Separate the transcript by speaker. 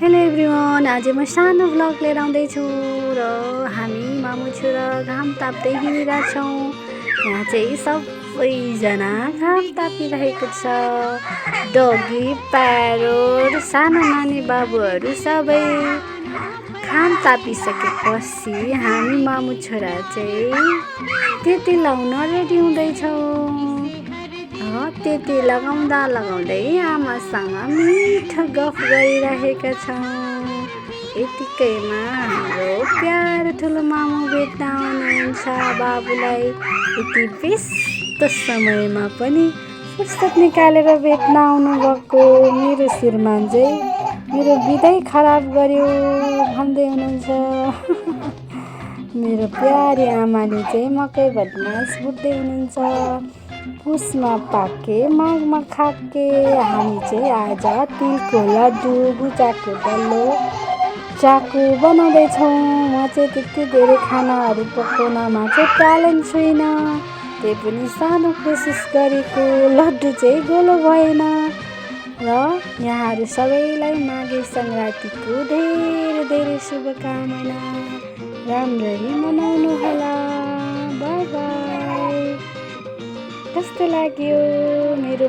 Speaker 1: Hello everyone, आज म सानो भ्लग लिएर आउँदैछु र हामी मामु छोरा घाम ताप्दै हिँडिरहेछौँ। यहाँ चाहिँ सबैजना घाम तापिरहेको छ। डगी, प्यारोट, सानो नानी बाबुहरू सबै घाम तापिसकेपछि हामी मामु छोरा चाहिँ त्यति लाउन रेडी हुँदैछौँ। त्यति लगाउँदै आमासँग मिठो गफ गरिरहेका छौँ। यतिकैमा हाम्रो प्यारो ठुलो मामु भेट्न आउनुहुन्छ बाबुलाई। यति व्यस्त समयमा पनि फुर्सद निकालेर भेट्न आउनुभएको मेरो श्रीमान चाहिँ मेरो बिदै खराब गर्यो भन्दै हुनुहुन्छ। मेरो प्यारी आमाले चाहिँ मकै भटमास बुट्दै हुनुहुन्छ। पुसमा पाके माघमा खाके। हामी चाहिँ आज तिलको लड्डु भुजाको डल्लो चाकु बनाउँदैछौँ। म चाहिँ त्यति धेरै खानाहरू पकाउनमा चाहिँ ट्यालेन्ट छुइनँ, त्यही पनि सानो कोसिस गरेको। लड्डु चाहिँ गोलो भएन। र यहाँहरू सबैलाई माघे सङ्क्रान्तिको धेरै धेरै शुभकामना। राम्ररी मनाउनु होला। By by. कस्तो लाग्यो मेरो